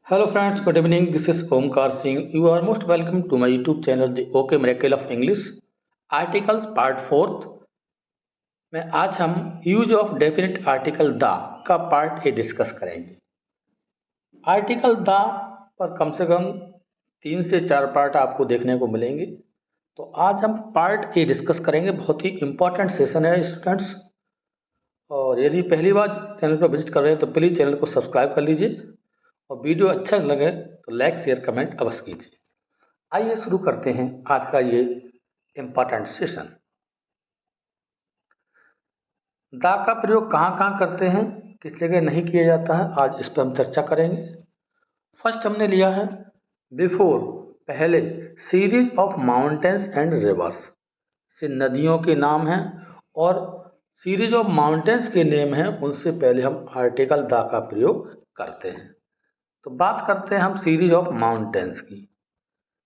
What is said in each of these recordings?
Hello friends, good evening. This is Omkar Singh. You are most welcome to my YouTube channel, The OK Miracle of English. Articles Part 4 में आज हम use of definite article the का part A discuss करेंगे। Article the पर कम से कम 3 से 4 part आपको देखने को मिलेंगे। तो आज हम पार्ट ए डिस्कस करेंगे। बहुत ही इंपॉर्टेंट सेशन है स्टूडेंट्स, और यदि पहली बार चैनल पर विजिट कर रहे हैं तो प्लीज़ चैनल को सब्सक्राइब कर लीजिए और वीडियो अच्छा लगे तो लाइक शेयर कमेंट अवश्य कीजिए। आइए शुरू करते हैं आज का ये इम्पोर्टेंट सेशन। द का प्रयोग कहाँ कहाँ करते हैं, किस जगह नहीं किया जाता है, आज इस पर हम चर्चा करेंगे। फर्स्ट हमने लिया है बिफोर, पहले, series of mountains and reverse, से नदियों के नाम हैं और सीरीज ऑफ माउंटेन्स के नेम हैं, उनसे पहले हम आर्टिकल द का प्रयोग करते हैं। तो बात करते हैं हम सीरीज ऑफ माउंटेन्स की।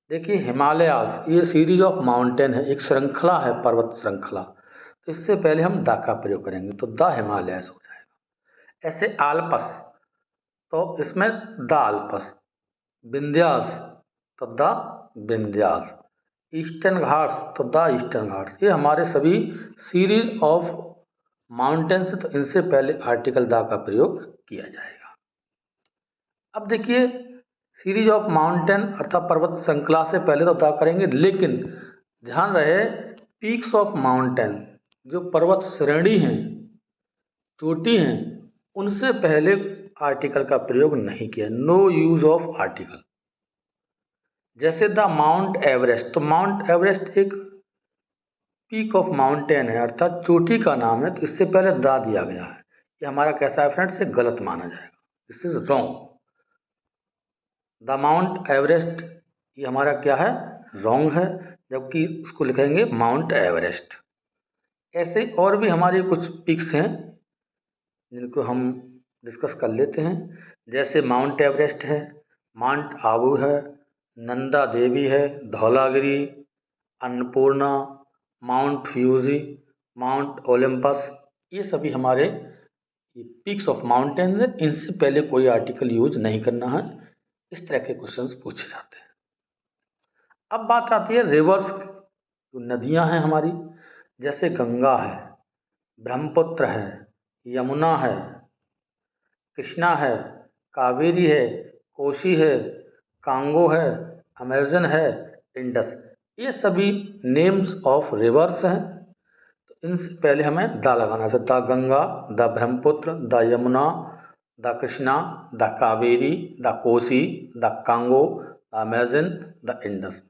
देखिए हिमालयास ये सीरीज ऑफ माउंटेन है, एक श्रृंखला है, पर्वत श्रृंखला। तो इससे पहले हम द का प्रयोग करेंगे तो द हिमालयास हो जाएगा। ऐसे आल्पस, तो इसमें द आल्पस, विंध्यास तो द विंध्यास, ईस्टर्न घाट्स तो द ईस्टर्न घाट्स। ये हमारे सभी सीरीज ऑफ माउंटेन्स, तो इनसे पहले आर्टिकल द का प्रयोग किया जाएगा। अब देखिए सीरीज ऑफ माउंटेन अर्थात पर्वत श्रृंखला से पहले तो द करेंगे, लेकिन ध्यान रहे पीक्स ऑफ माउंटेन, जो पर्वत श्रेणी हैं, चोटी हैं, उनसे पहले आर्टिकल का प्रयोग नहीं किया। No use of article. जैसे द माउंट एवरेस्ट, तो माउंट एवरेस्ट एक पीक ऑफ माउंटेन है अर्थात चोटी का नाम है, तो इससे पहले द दिया गया है। ये हमारा कैसा है फ्रेंड्स, ये गलत माना जाएगा, this is wrong. The Mount Everest ये हमारा क्या है, रॉन्ग है, जबकि उसको लिखेंगे माउंट एवरेस्ट। ऐसे और भी हमारे कुछ पिक्स हैं जिनको हम डिस्कस कर लेते हैं। जैसे माउंट एवरेस्ट है, माउंट आबू है, नंदा देवी है, Dhaulagiri, Annapurna, Mount Fuji, Mount Olympus, ये सभी हमारे पिक्स ऑफ माउंटेन है। इनसे पहले कोई आर्टिकल यूज नहीं करना है। इस तरह के क्वेश्चंस पूछे जाते हैं। अब बात आती है रिवर्स, जो नदियां हैं हमारी, जैसे गंगा है, ब्रह्मपुत्र है, यमुना है, कृष्णा है, कावेरी है, कोशी है, कांगो है, अमेजन है, इंडस, ये सभी नेम्स ऑफ रिवर्स हैं। तो इनसे पहले हमें द लगाना है। The Ganga, the Brahmaputra, the Yamuna, the Krishna, the Kaveri, the Kosi, the Congo, the Amazon, the Indus.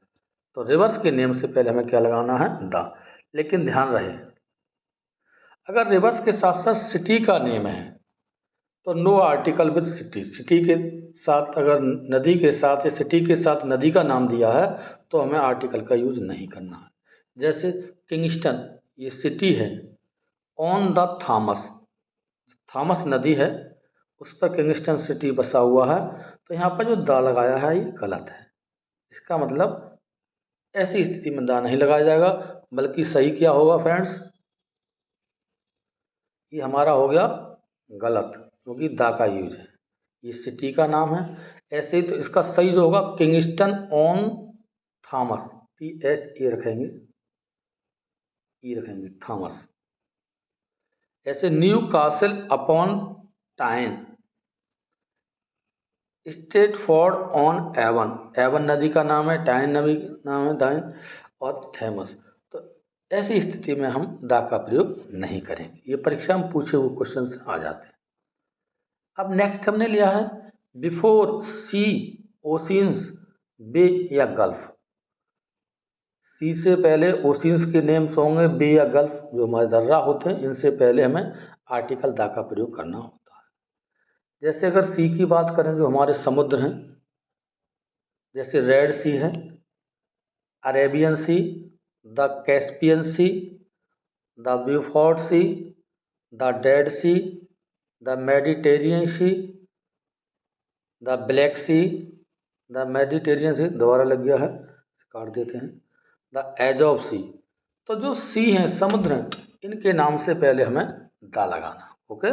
तो रिवर्स के नेम से पहले हमें क्या लगाना है, द। लेकिन ध्यान रहे अगर रिवर्स के साथ साथ सिटी का नेम है तो no article with city. City के साथ, अगर नदी के साथ या सिटी के साथ नदी का नाम दिया है तो हमें आर्टिकल का यूज नहीं करना है। जैसे किंगस्टन ये सिटी है, ऑन द थॉमस, थॉमस नदी है उस पर किंगस्टन सिटी बसा हुआ है, तो यहाँ पर जो द लगाया है ये गलत है। इसका मतलब ऐसी स्थिति में द नहीं लगाया जाएगा, बल्कि सही क्या होगा फ्रेंड्स, ये हमारा हो गया गलत, क्योंकि द का यूज है, ये सिटी का नाम है। ऐसे ही तो इसका सही जो होगा किंगस्टन ऑन थॉमस, TH रखेंगे, ई रखेंगे, थॉमस। ऐसे न्यू कासल अपॉन टाइन, स्टेटफोर्ड ऑन एवन, एवन नदी का नाम है, टाइन नदी का नाम है, टाइन, और थेमस। तो ऐसी स्थिति में हम द का प्रयोग नहीं करेंगे। ये परीक्षा में पूछे हुए क्वेश्चन आ जाते हैं। अब नेक्स्ट हमने लिया है बिफोर सी, ओशियंस, बे या गल्फ। सी से पहले ओशियंस के नेम्स होंगे, बे या गल्फ जो हमारे दर्रा होते हैं, इनसे पहले हमें आर्टिकल द का प्रयोग करना होता है। जैसे अगर सी की बात करें, जो हमारे समुद्र हैं, जैसे रेड सी है, Arabian sea, the Caspian sea, the Beaufort sea, the dead sea, the Mediterranean sea, the black sea, the Mediterranean sea, दोबारा लग गया है, काट देते हैं, द एजोव सी। तो जो सी हैं, समुद्र हैं, इनके नाम से पहले हमें द लगाना। ओके,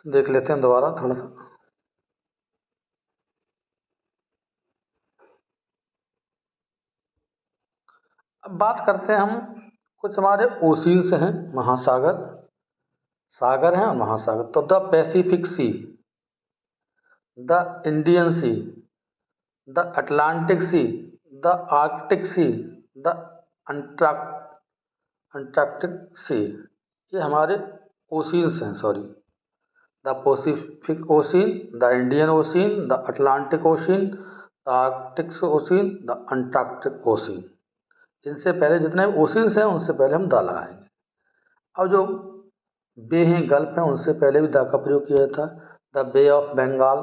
देख लेते हैं दोबारा थोड़ा सा। अब बात करते हैं हम, कुछ हमारे ओशियंस हैं, महासागर, सागर हैं और महासागर। तो the Pacific sea, the Indian sea, the Atlantic sea, the Arctic sea, the Antarctic sea, ये हमारे ओशियंस हैं। Sorry, the Pacific ocean, the Indian ocean, the Atlantic ocean, the Arctic ocean, the Antarctic ocean. इनसे पहले जितने oceans हैं उनसे पहले हम द लगाएंगे। अब जो बे हैं, गल्फ हैं, उनसे पहले भी द का प्रयोग किया था। The bay of Bengal,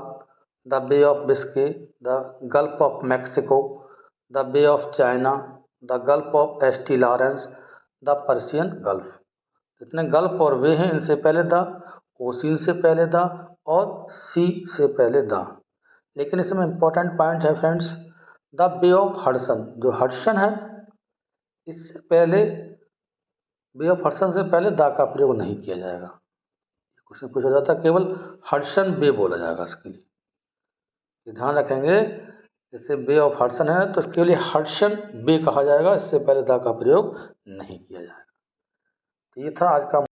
the bay of Biscay, the gulf of Mexico, the bay of China, the gulf of St Lawrence, the Persian gulf. जितने गल्फ और वे हैं इनसे पहले द, ओशियन से पहले द, और सी से पहले द। लेकिन इसमें इंपॉर्टेंट पॉइंट है friends, the bay of Hudson, जो हडसन है इससे पहले, बे ऑफ हडसन से पहले द का प्रयोग नहीं किया जाएगा। क्वेश्चन पूछा जाता है, केवल हडसन बे बोला जाएगा इसके लिए, ये ध्यान रखेंगे। जैसे बे ऑफ हडसन है तो इसके लिए हडसन बे कहा जाएगा, इससे पहले द का प्रयोग नहीं किया जाएगा। तो ये था आज का